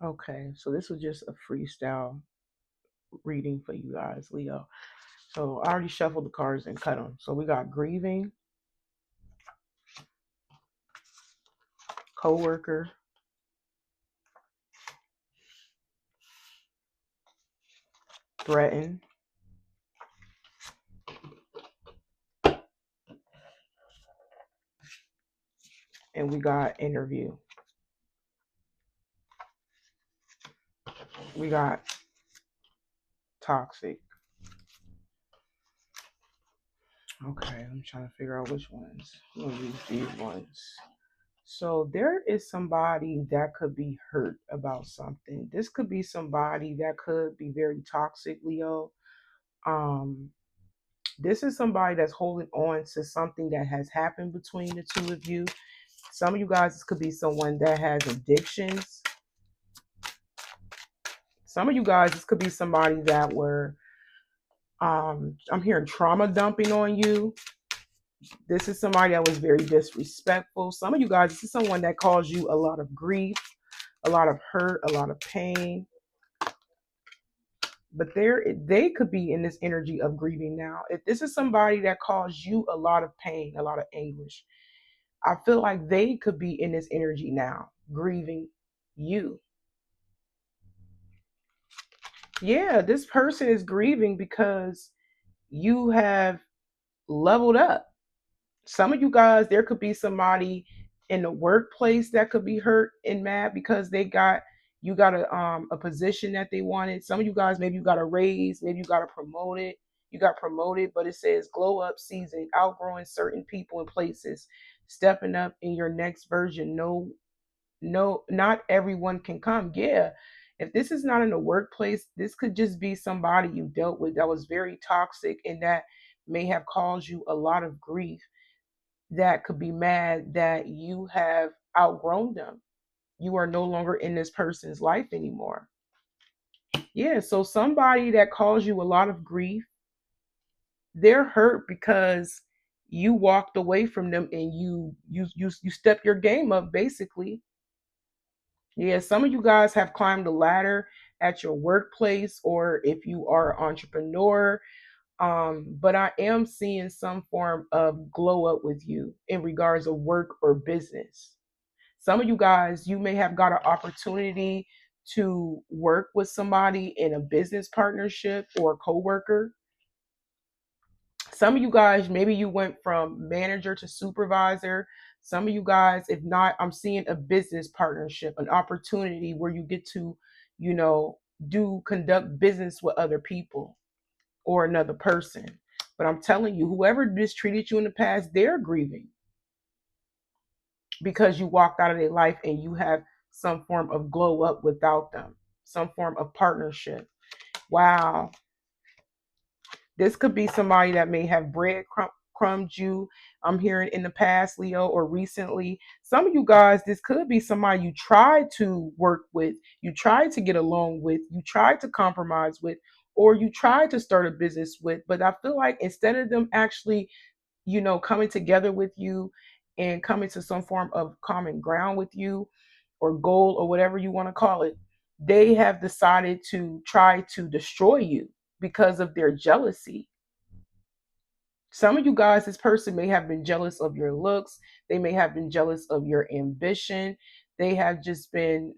Okay, so this was just a freestyle reading for you guys, Leo. So I already shuffled the cards and cut them. So we got grieving, coworker, threaten, and we got interview. We got toxic. Okay, I'm trying to figure out which ones. I'm gonna use these ones. So there is somebody that could be hurt about something. This could be somebody that could be very toxic, Leo. Um, this is somebody that's holding on to something that has happened between the two of you. Some of you guys, this could be someone that has addictions. Some of you guys, this could be somebody that were, I'm hearing trauma dumping on you. This is somebody that was very disrespectful. Some of you guys, this is someone that caused you a lot of grief, a lot of hurt, a lot of pain. But they could be in this energy of grieving now. If this is somebody that caused you a lot of pain, a lot of anguish, I feel like they could be in this energy now, grieving you. Yeah, this person is grieving because you have leveled up. Some of you guys, there could be somebody in the workplace that could be hurt and mad because they got you got a position that they wanted. Some of you guys, maybe you got a raise, maybe you got a promoted, you got promoted, but it says glow up season, outgrowing certain people and places, stepping up in your next version. No, no, not everyone can come. Yeah. If this is not in the workplace, this could just be somebody you dealt with that was very toxic and that may have caused you a lot of grief, that could be mad that you have outgrown them. You are no longer in this person's life anymore. Yeah, so somebody that caused you a lot of grief, they're hurt because you walked away from them and you stepped your game up basically. Yeah, some of you guys have climbed the ladder at your workplace or if you are an entrepreneur. But I am seeing some form of glow up with you in regards of work or business. Some of you guys, you may have got an opportunity to work with somebody in a business partnership or a coworker. Some of you guys, maybe you went from manager to supervisor. Some of you guys, if not, I'm seeing a business partnership, an opportunity where you get to, you know, do conduct business with other people or another person. But I'm telling you, whoever mistreated you in the past, they're grieving because you walked out of their life and you have some form of glow up without them, some form of partnership. Wow. This could be somebody that may have breadcrumbed you. I'm hearing in the past, Leo, or recently. Some of you guys, this could be somebody you tried to work with, you tried to get along with, you tried to compromise with, or you tried to start a business with. But I feel like instead of them actually, coming together with you and coming to some form of common ground with you or goal or whatever you want to call it, they have decided to try to destroy you because of their jealousy. Some of you guys, this person may have been jealous of your looks. They may have been jealous of your ambition. They have just been,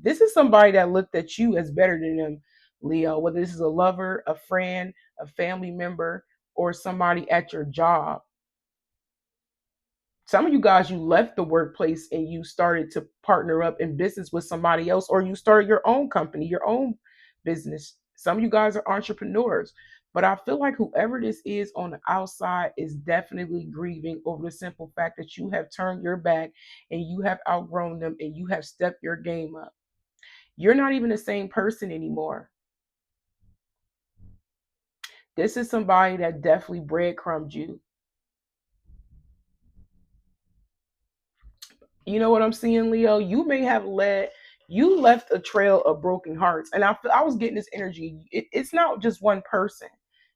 this is somebody that looked at you as better than them, Leo, whether this is a lover, a friend, a family member, or somebody at your job. Some of you guys, you left the workplace and you started to partner up in business with somebody else, or you started your own company, your own business. Some of you guys are entrepreneurs, but I feel like whoever this is on the outside is definitely grieving over the simple fact that you have turned your back and you have outgrown them and you have stepped your game up. You're not even the same person anymore. This is somebody that definitely breadcrumbed you. You know what I'm seeing, Leo? You left a trail of broken hearts, and I was getting this energy. It's not just one person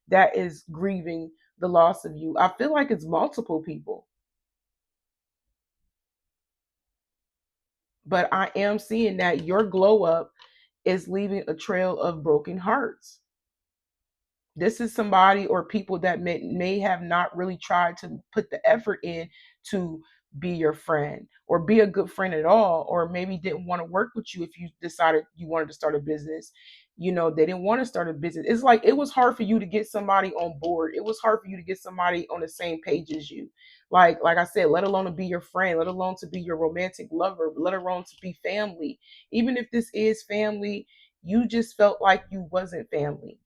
that is grieving the loss of you. I feel like it's multiple people. But I am seeing that your glow up is leaving a trail of broken hearts. This is somebody or people that may have not really tried to put the effort in to be your friend or be a good friend at all, or maybe didn't want to work with you if you decided you wanted to start a business. They didn't want to start a business. It's like it was hard for you to get somebody on board. It was hard for you to get somebody on the same page as you. Like I said, let alone to be your friend, let alone to be your romantic lover, let alone to be family. Even if this is family, you just felt like you wasn't family.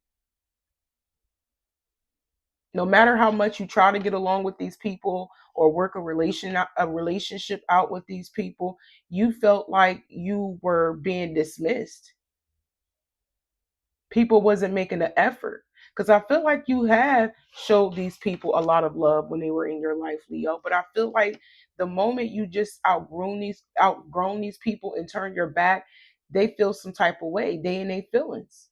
No matter how much you try to get along with these people or work a relationship out with these people, you felt like you were being dismissed. People wasn't making the effort, because I feel like you have showed these people a lot of love when they were in your life, Leo. But I feel like the moment you just outgrown these people and turn your back, they feel some type of way. They in their feelings.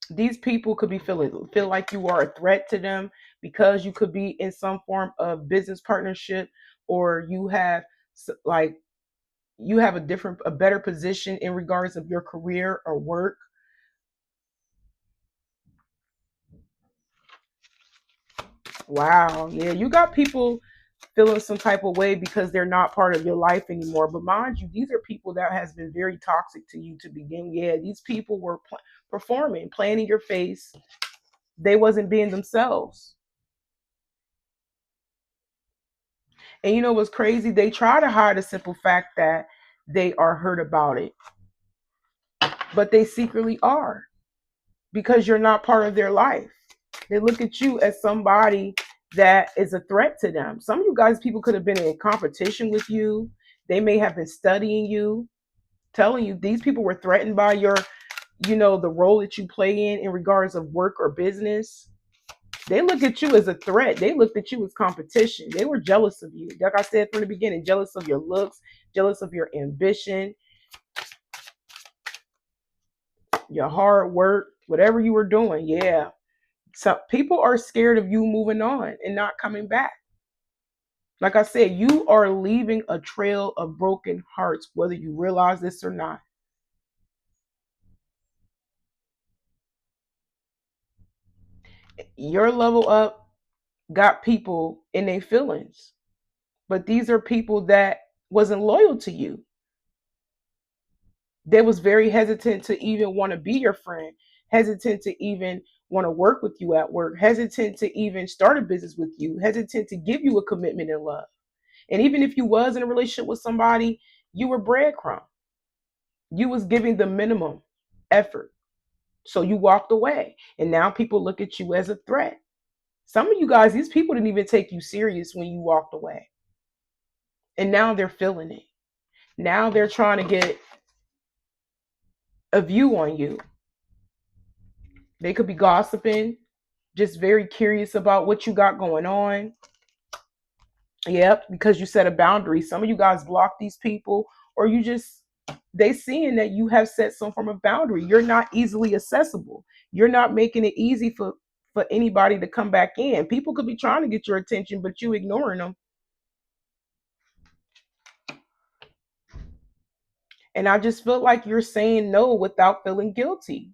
These people could be feel like you are a threat to them, because you could be in some form of business partnership, or like you have a better position in regards of your career or work. Wow, yeah, you got people feeling some type of way because they're not part of your life anymore. But mind you, these are people that has been very toxic to you to begin. Yeah, these people were performing, playing in your face. They wasn't being themselves. And you know what's crazy? They try to hide the simple fact that they are hurt about it, but they secretly are, because you're not part of their life. They look at you as somebody that is a threat to them. Some of you guys, people could have been in competition with you. They may have been studying you, telling you these people were threatened by the role that you play in regards of work or business. They look at you as a threat. They looked at you as competition. They were jealous of you. Like I said from the beginning, jealous of your looks, jealous of your ambition, your hard work, whatever you were doing. Yeah. So people are scared of you moving on and not coming back. Like I said, you are leaving a trail of broken hearts, whether you realize this or not. Your level up got people in their feelings, but these are people that wasn't loyal to you. They was very hesitant to even want to be your friend, hesitant to even want to work with you at work, hesitant to even start a business with you, hesitant to give you a commitment in love. And even if you was in a relationship with somebody, you were breadcrumb. You was giving the minimum effort. So you walked away. And now people look at you as a threat. Some of you guys, these people didn't even take you serious when you walked away. And now they're feeling it. Now they're trying to get a view on you. They could be gossiping, just very curious about what you got going on. Yep, because you set a boundary. Some of you guys block these people, or you just they seeing that you have set some form of boundary. You're not easily accessible. You're not making it easy for anybody to come back in. People could be trying to get your attention, but you ignoring them. And I just feel like you're saying no without feeling guilty.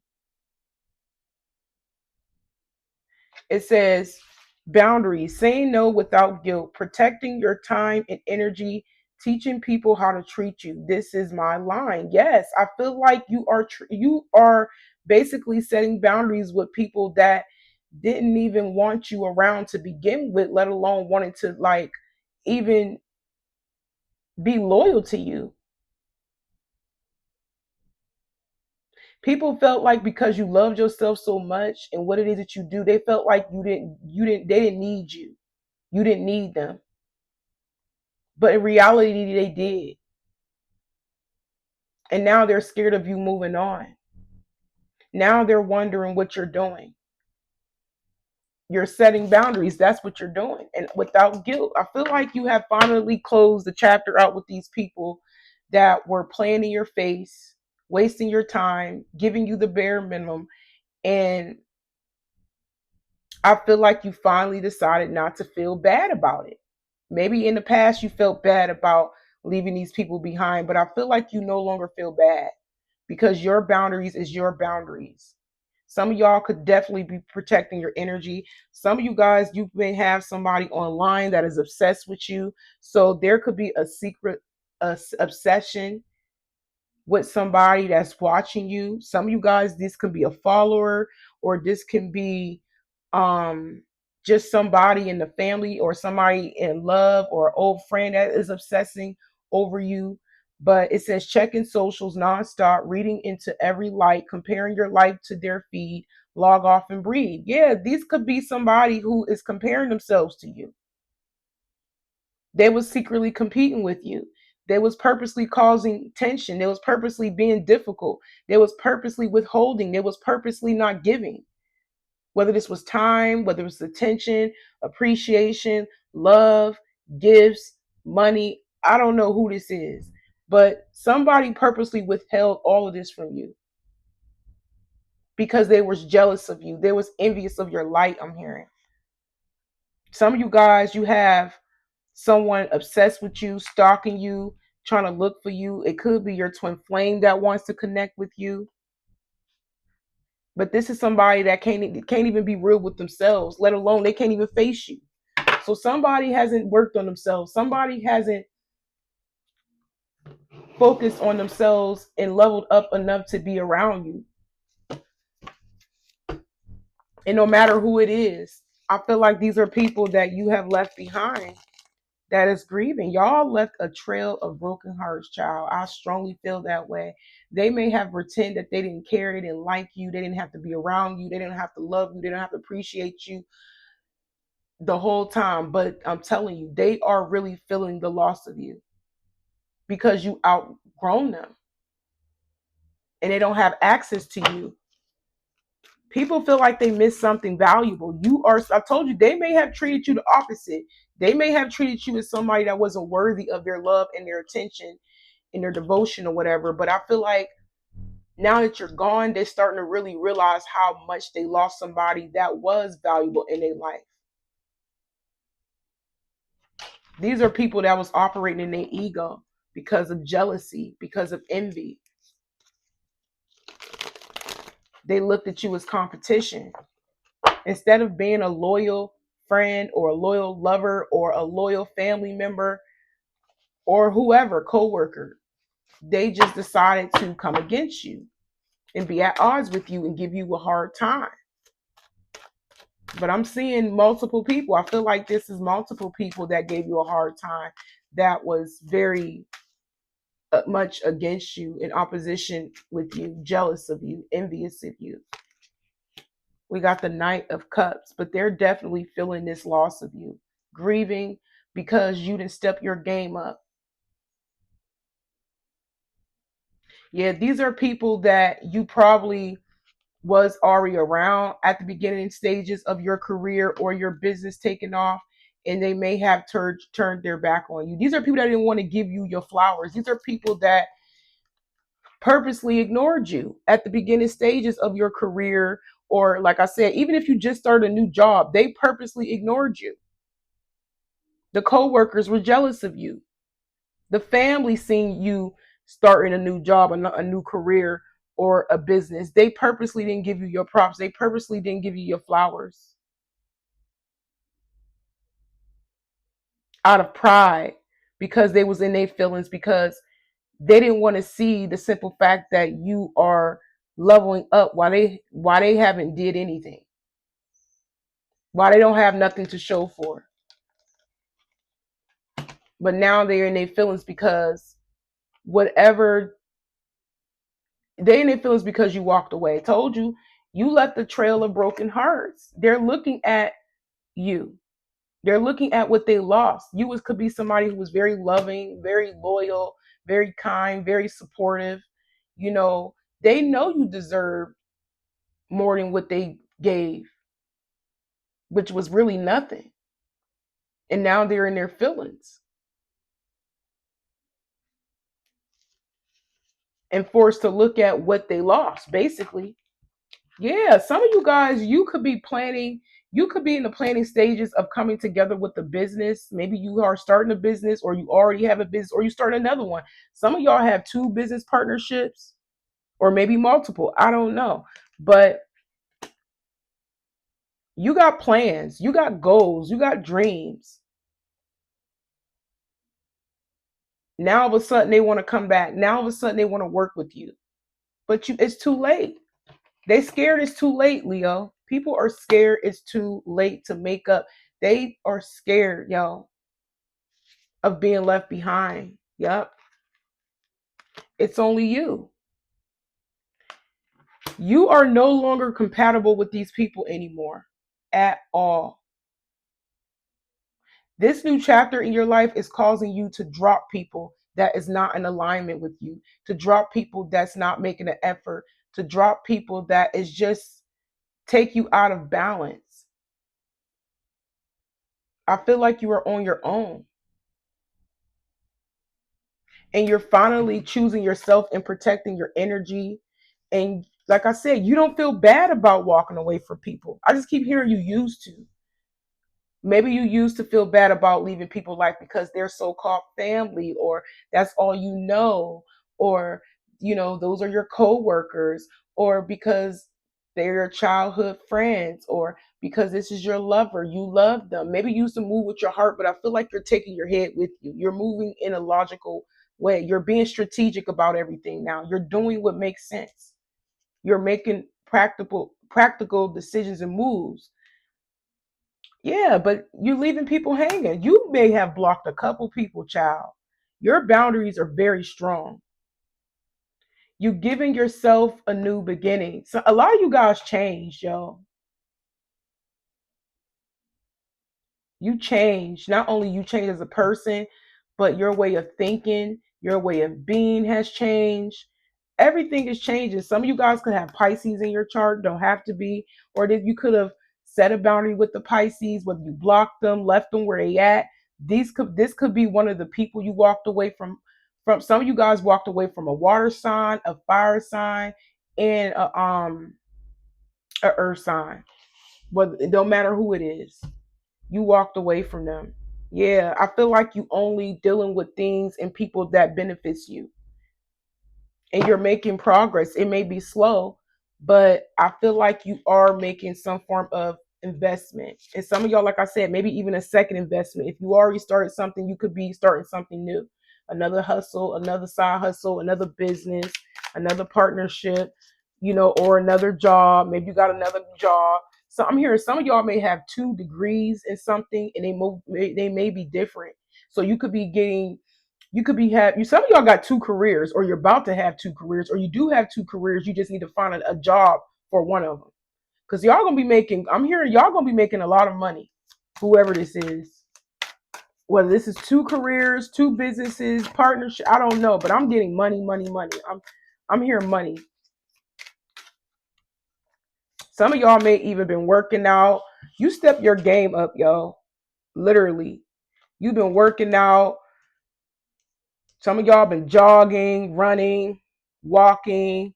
It says boundaries, saying no without guilt, protecting your time and energy, teaching people how to treat you. This is my line. Yes, I feel like you are basically setting boundaries with people that didn't even want you around to begin with, let alone wanting to like even be loyal to you. People felt like because you loved yourself so much and what it is that you do, they felt like they didn't need you. You didn't need them. But in reality, they did. And now they're scared of you moving on. Now they're wondering what you're doing. You're setting boundaries. That's what you're doing. And without guilt, I feel like you have finally closed the chapter out with these people that were playing in your face, wasting your time, giving you the bare minimum. And I feel like you finally decided not to feel bad about it. Maybe in the past you felt bad about leaving these people behind, but I feel like you no longer feel bad because your boundaries is your boundaries. Some of y'all could definitely be protecting your energy. Some of you guys, you may have somebody online that is obsessed with you. So there could be a secret obsession with somebody that's watching you. Some of you guys, this could be a follower, or this can be um just somebody in the family or somebody in love or an old friend that is obsessing over you. But it says checking socials nonstop, reading into every like, comparing your life to their feed, log off and breathe. Yeah, these could be somebody who is comparing themselves to you. They was secretly competing with you. They was purposely causing tension. They was purposely being difficult. They was purposely withholding. They was purposely not giving. Whether this was time, whether it was attention, appreciation, love, gifts, money, I don't know who this is, but somebody purposely withheld all of this from you because they was jealous of you. They was envious of your light, I'm hearing. Some of you guys, you have someone obsessed with you, stalking you, trying to look for you. It could be your twin flame that wants to connect with you. But this is somebody that can't even be real with themselves, let alone they can't even face you. So somebody hasn't worked on themselves. Somebody hasn't focused on themselves and leveled up enough to be around you. And no matter who it is, I feel like these are people that you have left behind that is grieving. Y'all left a trail of broken hearts, child. I strongly feel that way. They may have pretend that they didn't care, they didn't like you, they didn't have to be around you, they didn't have to love you, they didn't have to appreciate you the whole time. But I'm telling you, they are really feeling the loss of you because you outgrown them and they don't have access to you. People feel like they missed something valuable. I told you, they may have treated you the opposite. They may have treated you as somebody that wasn't worthy of their love and their attention and their devotion or whatever. But I feel like now that you're gone, they're starting to really realize how much they lost somebody that was valuable in their life. These are people that was operating in their ego because of jealousy, because of envy. They looked at you as competition. Instead of being a loyal friend or a loyal lover or a loyal family member or whoever, coworker, they just decided to come against you and be at odds with you and give you a hard time. But I'm seeing multiple people. I feel like this is multiple people that gave you a hard time, that was very much against you, in opposition with you, jealous of you, envious of you. We got the Knight of Cups, but they're definitely feeling this loss of you, grieving because you didn't step your game up. Yeah, these are people that you probably was already around at the beginning stages of your career or your business taking off, and they may have turned their back on you. These are people that didn't want to give you your flowers. These are people that purposely ignored you at the beginning stages of your career, or like I said, even if you just started a new job, they purposely ignored you. The coworkers were jealous of you. The family seeing you starting a new job, a new career, or a business. They purposely didn't give you your props. They purposely didn't give you your flowers out of pride because they was in their feelings, because they didn't want to see the simple fact that you are leveling up, why they haven't did anything, why they don't have nothing to show for. But now they're in their feelings because whatever, they in their feelings because you walked away. I told you, you left a trail of broken hearts. They're looking at you. They're looking at what they lost. Could be somebody who was very loving, very loyal, very kind, very supportive. You know, they know you deserve more than what they gave, which was really nothing. And now they're in their feelings and forced to look at what they lost, basically. Yeah, some of you guys, you could be planning You could be in the planning stages of coming together with the business. Maybe you are starting a business, or you already have a business, or you start another one. Some of y'all have two business partnerships, or maybe multiple. I don't know. But you got plans, you got goals, you got dreams. Now all of a sudden they want to come back. Now all of a sudden they want to work with you. But it's too late. They scared it's too late, Leo. People are scared it's too late to make up. They are scared, yo, of being left behind. Yep. It's only you. You are no longer compatible with these people anymore at all. This new chapter in your life is causing you to drop people that is not in alignment with you, to drop people that's not making an effort, to drop people that is just take you out of balance. I feel like you are on your own. And you're finally choosing yourself and protecting your energy. And like I said, you don't feel bad about walking away from people. I just keep hearing you used to. Maybe you used to feel bad about leaving people life because they're so-called family, or that's all you know, or those are your co-workers, or because they're your childhood friends, or because this is your lover, you love them. Maybe you used to move with your heart, but I feel like you're taking your head with you. You're moving in a logical way. You're being strategic about everything now. You're doing what makes sense. You're making practical decisions and moves. Yeah, but you're leaving people hanging. You may have blocked a couple people, child. Your boundaries are very strong. You giving yourself a new beginning. So a lot of you guys changed, yo. You change. Not only you change as a person, but your way of thinking, your way of being has changed. Everything is changing. Some of you guys could have Pisces in your chart, don't have to be, or that you could have set a boundary with the Pisces, whether you blocked them, left them where they at. This could be one of the people you walked away from. From some of you guys walked away from a water sign, a fire sign, and a earth sign. But it don't matter who it is. You walked away from them. Yeah, I feel like you only dealing with things and people that benefits you, and you're making progress. It may be slow, but I feel like you are making some form of investment. And some of y'all, like I said, maybe even a second investment. If you already started something, you could be starting something new. Another hustle, another side hustle, another business, another partnership, or another job. Maybe you got another job. So I'm hearing some of y'all may have 2 degrees in something, and they may be different. So you could be have you some of y'all got 2 careers, or you're about to have 2 careers, or you do have 2 careers. You just need to find a job for one of them, because y'all gonna be making, I'm hearing y'all gonna be making a lot of money, whoever this is, whether this is 2 careers, 2 businesses, partnership, I don't know, but I'm getting money, money, money. I'm hearing money. Some of y'all may even been working out. You step your game up, yo. Literally, you've been working out. Some of y'all been jogging, running, walking,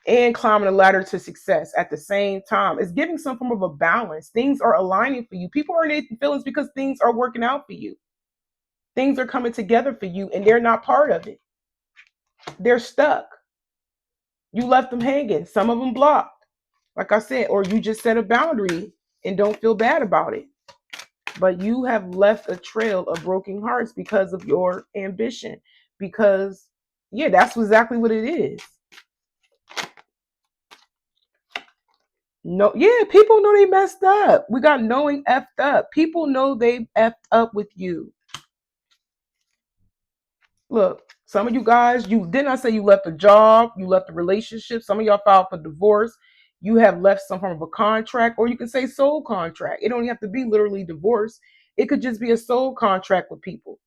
and climbing a ladder to success at the same time. It's giving some form of a balance. Things are aligning for you. People are in their feelings because things are working out for you. Things are coming together for you, and they're not part of it. They're stuck. You left them hanging. Some of them blocked, like I said, or you just set a boundary and don't feel bad about it. But you have left a trail of broken hearts because of your ambition. Because, yeah, that's exactly what it is. No, yeah, people know they messed up. We got knowing effed up. People know they effed up with you. Look, some of you guys, you didn't I say you left a job, you left a relationship. Some of y'all filed for divorce. You have left some form of a contract, or you can say soul contract. It don't have to be literally divorce. It could just be a soul contract with people.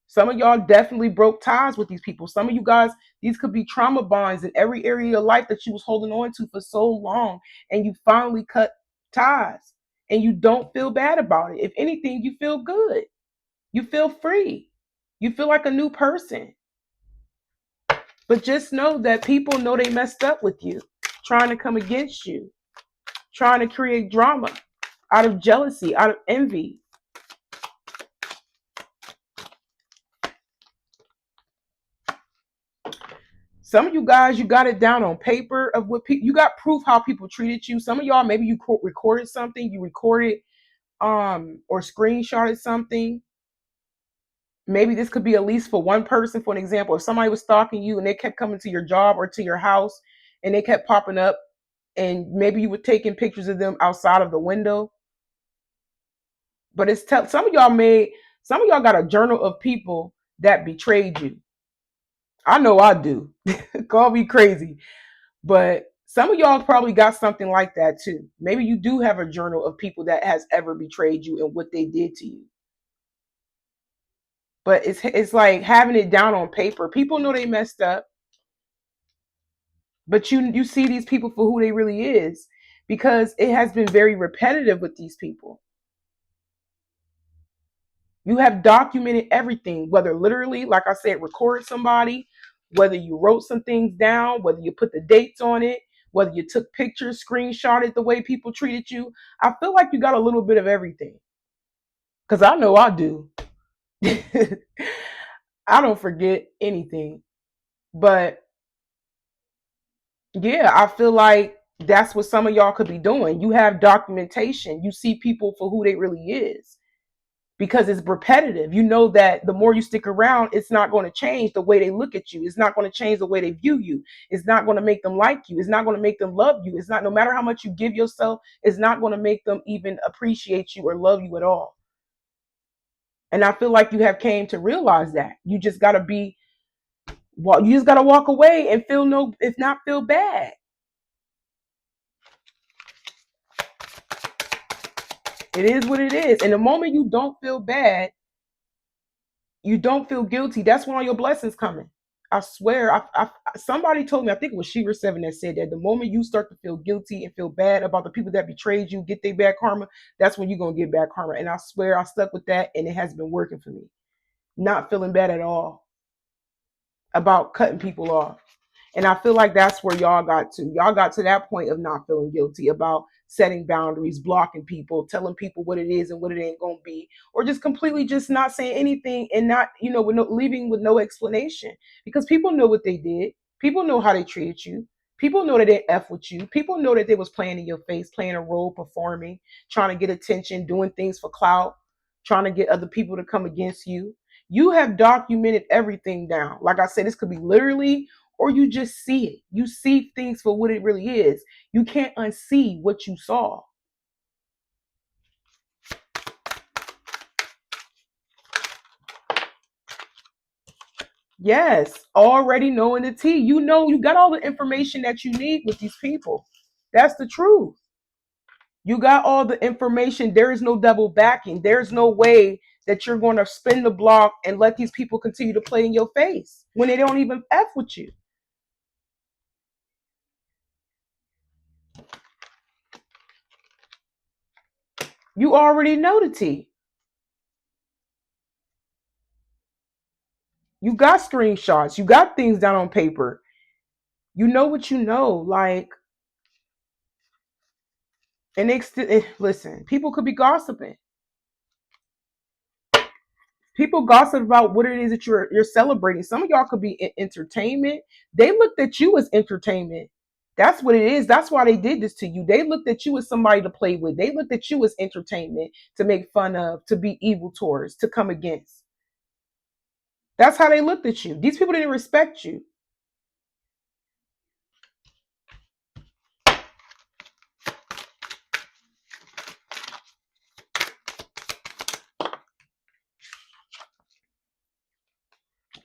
Some of y'all definitely broke ties with these people. Some of you guys, these could be trauma bonds in every area of your life that you was holding on to for so long, and you finally cut ties, and you don't feel bad about it. If anything, you feel good. You feel free. You feel like a new person. But just know that people know they messed up with you, trying to come against you, trying to create drama. out of jealousy, out of envy. Some of you guys, you got it down on paper of what people, you got proof how people treated you. Some of y'all, maybe you recorded something, you recorded or screenshotted something. Maybe this could be at least for one person. For an example, if somebody was stalking you and they kept coming to your job or to your house and they kept popping up, and maybe you were taking pictures of them outside of the window. But some of y'all made, some of y'all got a journal of people that betrayed you. I know I do. Call me crazy, but some of y'all probably got something like that too. Maybe you do have a journal of people that has ever betrayed you and what they did to you. But it's like having it down on paper. People know they messed up, but you see these people for who they really is, because it has been very repetitive with these people. You have documented everything, whether literally, like I said, record somebody, whether you wrote some things down, whether you put the dates on it, whether you took pictures, screenshotted the way people treated you. I feel like you got a little bit of everything. Because I know I do. I don't forget anything. But yeah, I feel like that's what some of y'all could be doing. You have documentation. You see people for who they really is, because it's repetitive. You know that the more you stick around, it's not going to change the way they look at you. It's not going to change the way they view you. It's not going to make them like you. It's not going to make them love you. It's not, no matter how much you give yourself, it's not going to make them even appreciate you or love you at all. And I feel like you have came to realize that. You just got to be, well, you just got to walk away and feel no, if not feel bad. It is what it is. And the moment you don't feel bad, you don't feel guilty, that's when all your blessings coming. I swear, somebody told me, I think it was Shira Seven that said that the moment you start to feel guilty and feel bad about the people that betrayed you, get their bad karma, that's when you're gonna get bad karma. And I swear I stuck with that, and it has been working for me. Not feeling bad at all about cutting people off. And I feel like that's where y'all got to. Y'all got to that point of not feeling guilty about setting boundaries, blocking people, telling people what it is and what it ain't gonna be, or just completely just not saying anything and not, with no, leaving with no explanation. Because people know what they did. People know how they treated you. People know that they F with you. People know that they was playing in your face, playing a role, performing, trying to get attention, doing things for clout, trying to get other people to come against you. You have documented everything down. Like I said, this could be literally, or you just see it. You see things for what it really is. You can't unsee what you saw. Yes, already knowing the T. You know, you got all the information that you need with these people. That's the truth. You got all the information. There is no double backing. There's no way that you're going to spin the block and let these people continue to play in your face when they don't even F with you. You already know the T. You got screenshots. You got things down on paper. You know what you know. Like, and listen, people could be gossiping. People gossip about what it is that you're celebrating. Some of y'all could be in entertainment. They looked at you as entertainment. That's what it is. That's why they did this to you. They looked at you as somebody to play with. They looked at you as entertainment, to make fun of, to be evil towards, to come against. That's how they looked at you. These people didn't respect you.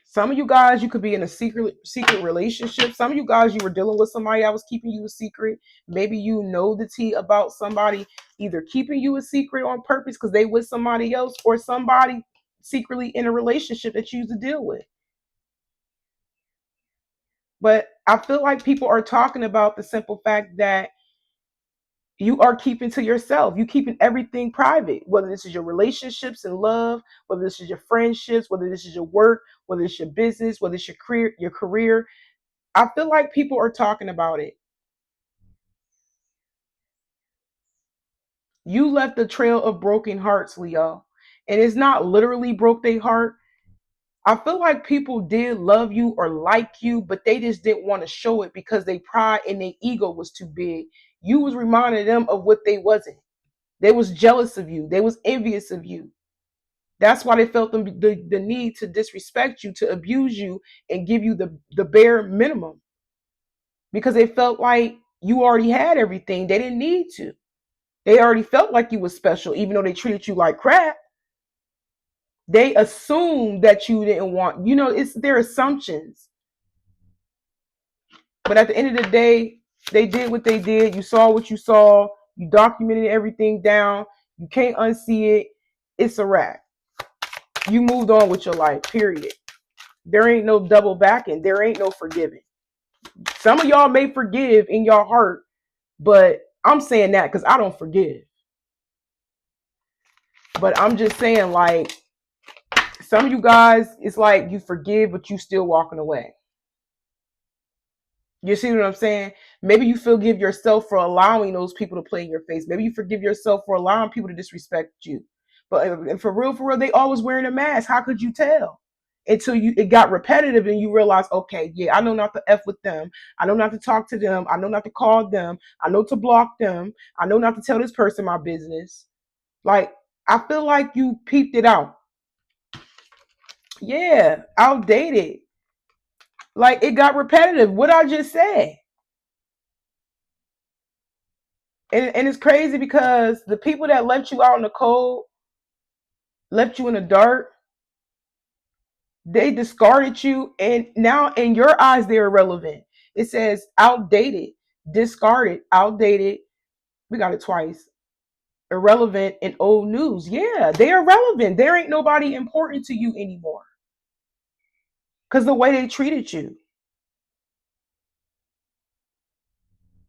Some of you guys, you could be in a secret relationship. Some of you guys, you were dealing with somebody that was keeping you a secret. Maybe you know the tea about somebody either keeping you a secret on purpose because they with somebody else, or somebody secretly in a relationship that you used to deal with. But I feel like people are talking about the simple fact that you are keeping to yourself. You keeping everything private, whether this is your relationships and love, whether this is your friendships, whether this is your work, whether it's your business, whether it's your career. I feel like people are talking about it. You left a trail of broken hearts, Leo. And it's not literally broke their heart. I feel like people did love you or like you, but they just didn't want to show it because their pride and their ego was too big. You was reminding them of what they wasn't. They was jealous of you. They was envious of you. That's why they felt the need to disrespect you, to abuse you, and give you the bare minimum because they felt like you already had everything. They didn't need to. They already felt like you was special, even though they treated you like crap. They assumed that you didn't want, it's their assumptions. But at the end of the day, they did what they did. You saw what you saw. You documented everything down. You can't unsee it. It's a wrap. You moved on with your life, period. There ain't no double backing. There ain't no forgiving. Some of y'all may forgive in your heart, but I'm saying that because I don't forgive. But I'm just saying, like, some of you guys, it's like you forgive, but you still walking away. You see what I'm saying? Maybe you forgive yourself for allowing those people to play in your face. Maybe you forgive yourself for allowing people to disrespect you. But for real, they always wearing a mask. How could you tell? Until it got repetitive and you realize, okay, yeah, I know not to F with them. I know not to talk to them. I know not to call them. I know to block them. I know not to tell this person my business. Like, I feel like you peeped it out. Yeah, outdated. Like, it got repetitive. What I just said. And it's crazy because the people that left you out in the cold, left you in the dark, they discarded you, and now in your eyes they're irrelevant. It says outdated, discarded, outdated. We got it twice. Irrelevant and old news. Yeah, they're irrelevant. There ain't nobody important to you anymore because the way they treated you.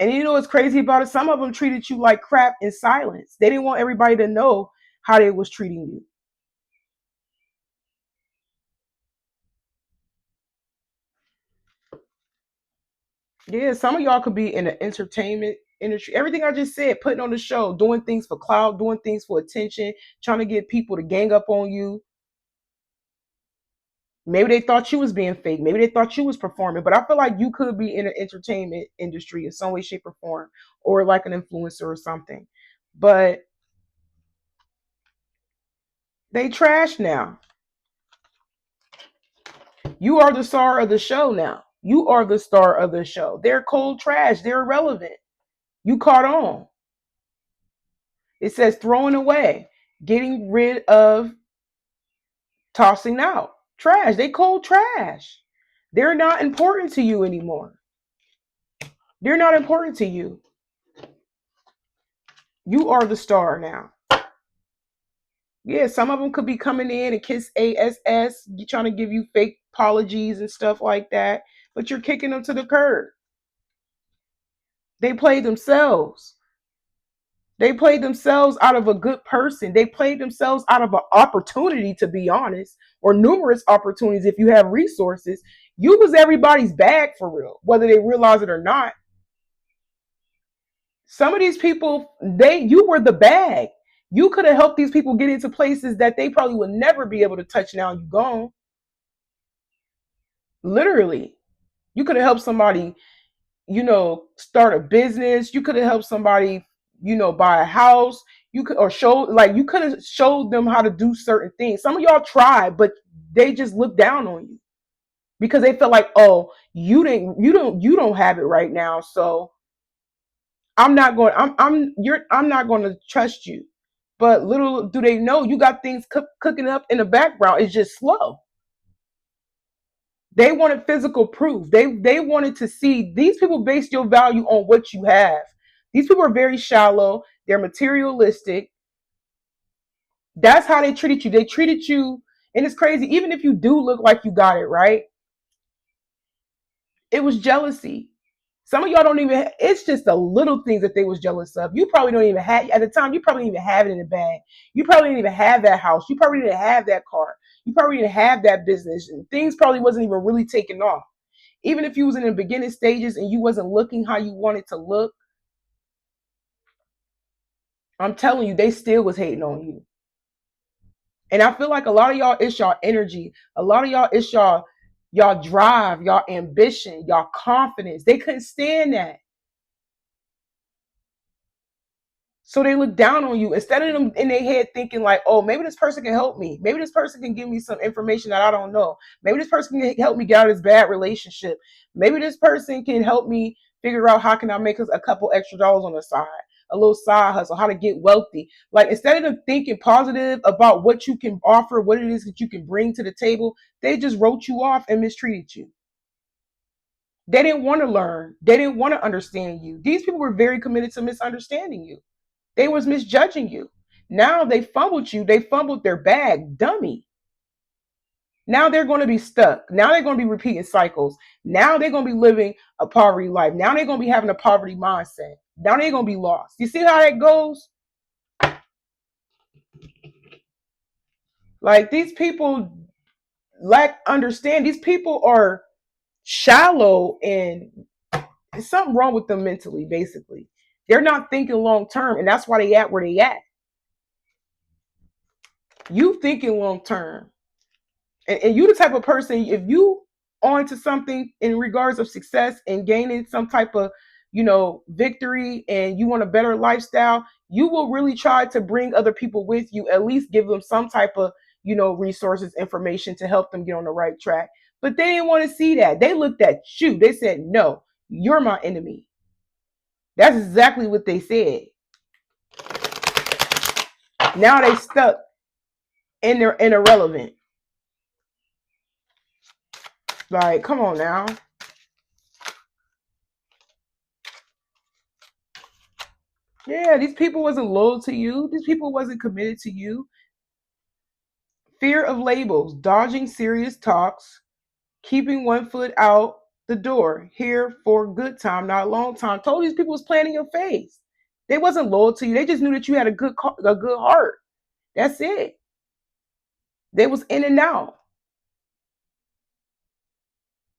And you know what's crazy about it? Some of them treated you like crap in silence. They didn't want everybody to know how they was treating you. Yeah, some of y'all could be in the entertainment industry. Everything I just said, putting on the show, doing things for clout, doing things for attention, trying to get people to gang up on you. Maybe they thought you was being fake. Maybe they thought you was performing. But I feel like you could be in the entertainment industry in some way, shape, or form, or like an influencer or something. But they trash now. You are the star of the show now. You are the star of the show. They're cold trash. They're irrelevant. You caught on. It says throwing away, getting rid of, tossing out. Trash. They cold trash. They're not important to you anymore. They're not important to you. You are the star now. Yeah, some of them could be coming in and kiss ass, trying to give you fake apologies and stuff like that, but you're kicking them to the curb. They play themselves. They played themselves out of a good person. They played themselves out of an opportunity, to be honest, or numerous opportunities if you have resources. You was everybody's bag for real, whether they realize it or not. Some of these people, you were the bag. You could have helped these people get into places that they probably would never be able to touch now you gone. Literally. You could have helped somebody, start a business. You could have helped somebody, buy a house. You could, or show, like, you could have showed them how to do certain things. Some of y'all tried, but they just looked down on you because they felt like, oh, you don't have it right now. So I'm not going to trust you. But little do they know you got things cooking up in the background. It's just slow. They wanted physical proof. They wanted to see, these people based your value on what you have. These people are very shallow. They're materialistic. That's how they treated you. They treated you, and it's crazy. Even if you do look like you got it right, it was jealousy. Some of y'all don't even. It's just the little things that they was jealous of. You probably don't even have at the time. You probably didn't even have it in the bag. You probably didn't even have that house. You probably didn't have that car. You probably didn't have that business. And things probably wasn't even really taking off. Even if you was in the beginning stages and you wasn't looking how you wanted to look, I'm telling you, they still was hating on you. And I feel like a lot of y'all, it's y'all energy. A lot of y'all, it's y'all drive, y'all ambition, y'all confidence. They couldn't stand that. So they look down on you instead of them in their head thinking like, oh, maybe this person can help me. Maybe this person can give me some information that I don't know. Maybe this person can help me get out of this bad relationship. Maybe this person can help me figure out how can I make us a couple extra dollars on the side, a little side hustle, how to get wealthy. Like instead of them thinking positive about what you can offer, what it is that you can bring to the table, they just wrote you off and mistreated you. They didn't want to learn. They didn't want to understand you. These people were very committed to misunderstanding you. They was misjudging you. Now they fumbled you. They fumbled their bag. Dummy. Now they're going to be stuck. Now they're going to be repeating cycles. Now they're going to be living a poverty life. Now they're going to be having a poverty mindset. Now they're going to be lost. You see how that goes? Like these people lack understand. These people are shallow and there's something wrong with them mentally, basically. They're not thinking long term, and that's why they at where they at. You thinking long term. And you the type of person, if you onto something in regards of success and gaining some type of victory, and you want a better lifestyle, you will really try to bring other people with you, at least give them some type of resources, information to help them get on the right track. But they didn't want to see that. They looked at you, they said, no, you're my enemy. That's exactly what they said. Now they stuck and they're irrelevant. Like, come on now. Yeah, these people wasn't loyal to you. These people wasn't committed to you. Fear of labels, dodging serious talks, keeping one foot out the door. Here for a good time, not a long time. Told these people was playing in your face. They wasn't loyal to you. They just knew that you had a good heart. That's it. They was in and out.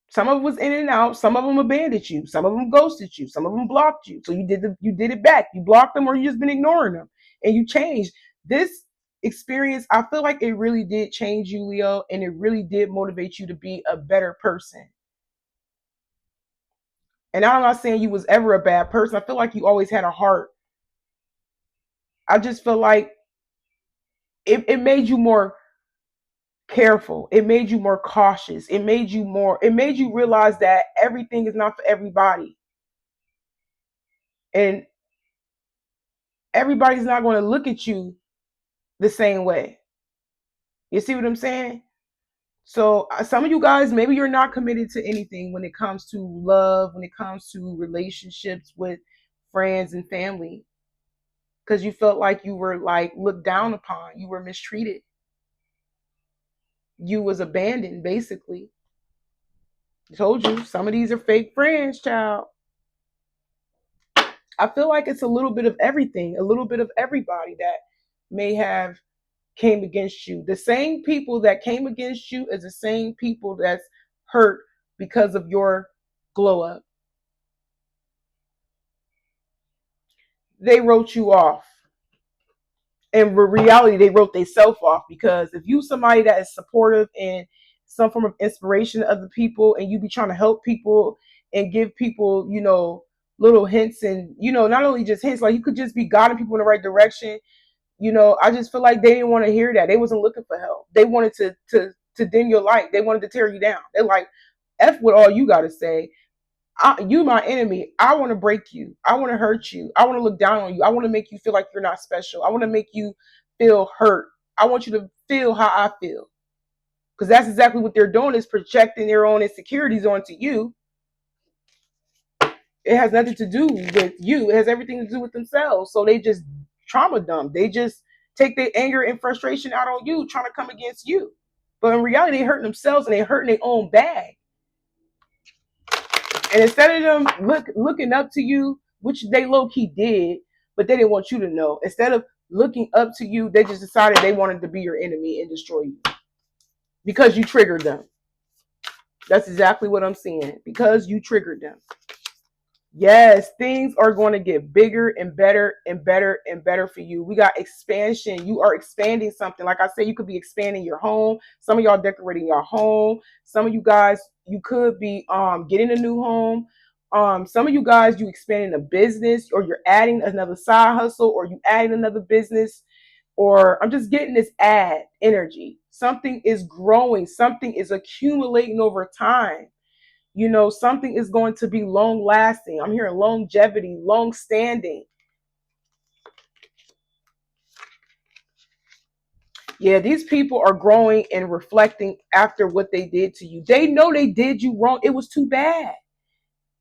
Some of them was in and out. Some of them abandoned you. Some of them ghosted you. Some of them blocked you. So you did it back. You blocked them, or you just been ignoring them, and you changed. This experience, I feel like it really did change you, Leo, and it really did motivate you to be a better person. And I'm not saying you was ever a bad person. I feel like you always had a heart. I just feel like it made you more careful. It made you more cautious. It made you realize that everything is not for everybody. And everybody's not going to look at you the same way. You see what I'm saying? So some of you guys, maybe you're not committed to anything when it comes to love, when it comes to relationships with friends and family, because you felt like you were like looked down upon, you were mistreated, you was abandoned, basically. I told you some of these are fake friends, child. I feel like it's a little bit of everything, a little bit of everybody that may have came against you. The same people that came against you is the same people that's hurt because of your glow up. They wrote you off. In reality, they wrote themselves off, because if you somebody that is supportive and some form of inspiration to other people, and you be trying to help people and give people, little hints, and not only just hints, like you could just be guiding people in the right direction. I just feel like they didn't want to hear that. They wasn't looking for help. They wanted to dim your light. They wanted to tear you down. They're like, F what all you gotta say. You my enemy. I want to break you. I want to hurt you. I want to look down on you. I want to make you feel like you're not special. I want to make you feel hurt. I want you to feel how I feel. Because that's exactly what they're doing, is projecting their own insecurities onto you. It has nothing to do with you. It has everything to do with themselves. So they just trauma dump. They just take their anger and frustration out on you, trying to come against you. But in reality, they're hurting themselves and they're hurting their own bag. And instead of them looking up to you, which they low key did, but they didn't want you to know. Instead of looking up to you, they just decided they wanted to be your enemy and destroy you because you triggered them. That's exactly what I'm seeing. Because you triggered them. Yes, things are going to get bigger and better and better and better for you. We got expansion. You are expanding something. Like I said, you could be expanding your home. Some of y'all decorating your home. Some of you guys, you could be getting a new home. Some of you guys, you expanding a business, or you're adding another side hustle, or you adding another business, or I'm just getting this ad energy. Something is growing, something is accumulating over time. Something is going to be long lasting. I'm hearing longevity, long standing. Yeah, these people are growing and reflecting after what they did to you. They know they did you wrong. It was too bad.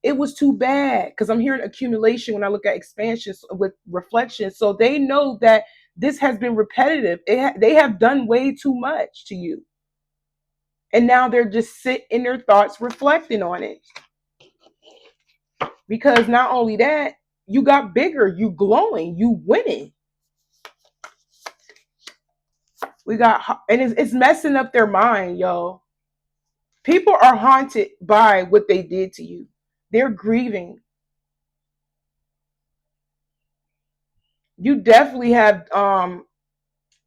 It was too bad, because I'm hearing accumulation when I look at expansions with reflection. So they know that this has been repetitive. They have done way too much to you. And now they're just sitting in their thoughts reflecting on it. Because not only that, you got bigger, you glowing, you winning. And it's messing up their mind, yo. People are haunted by what they did to you. They're grieving. You definitely have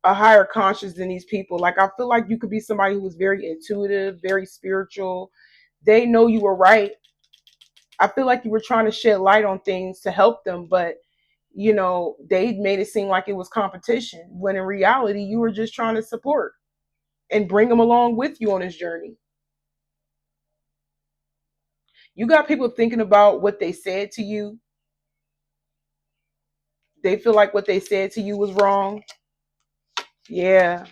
a higher conscience than these people. Like, I feel like you could be somebody who was very intuitive, very spiritual. They know you were right. I feel like you were trying to shed light on things to help them, but they made it seem like it was competition, when in reality you were just trying to support and bring them along with you on this journey. You got people thinking about what they said to you. They feel like what they said to you was wrong. Yeah,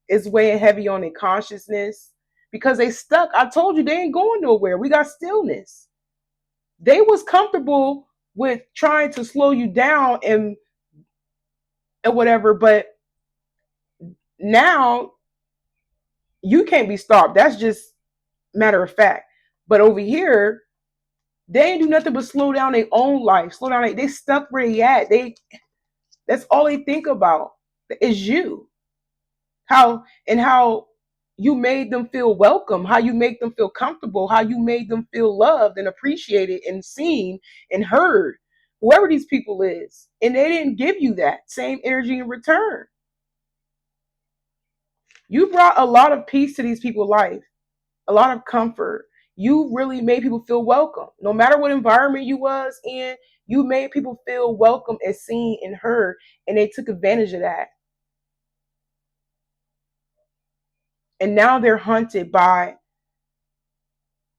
it's weighing heavy on their consciousness because they stuck. I told you they ain't going nowhere. We got stillness. They was comfortable with trying to slow you down and whatever, but now you can't be stopped. That's just matter of fact. But over here, they ain't do nothing but slow down their own life. Slow down. They stuck where they at. That's all they think about is you. How you made them feel welcome, how you make them feel comfortable, how you made them feel loved and appreciated and seen and heard. Whoever these people is, and they didn't give you that same energy in return. You brought a lot of peace to these people's life, a lot of comfort. You really made people feel welcome. No matter what environment you was in, you made people feel welcome and seen and heard, and they took advantage of that. And now they're haunted by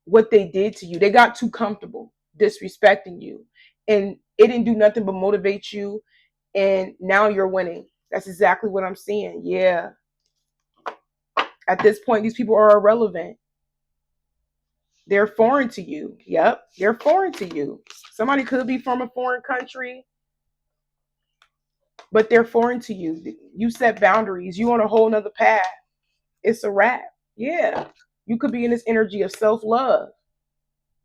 what they did to you. They got too comfortable disrespecting you. And it didn't do nothing but motivate you. And now you're winning. That's exactly what I'm seeing. Yeah. At this point, these people are irrelevant. They're foreign to you. Yep. They're foreign to you. Somebody could be from a foreign country, but they're foreign to you. You set boundaries. You on a whole nother path. It's a wrap. Yeah. You could be in this energy of self love.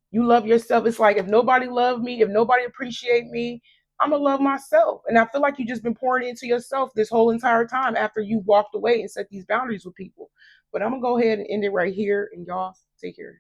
You love yourself. It's like, if nobody love me, if nobody appreciate me, I'm gonna love myself. And I feel like you just been pouring into yourself this whole entire time after you walked away and set these boundaries with people. But I'm gonna go ahead and end it right here, and y'all take care.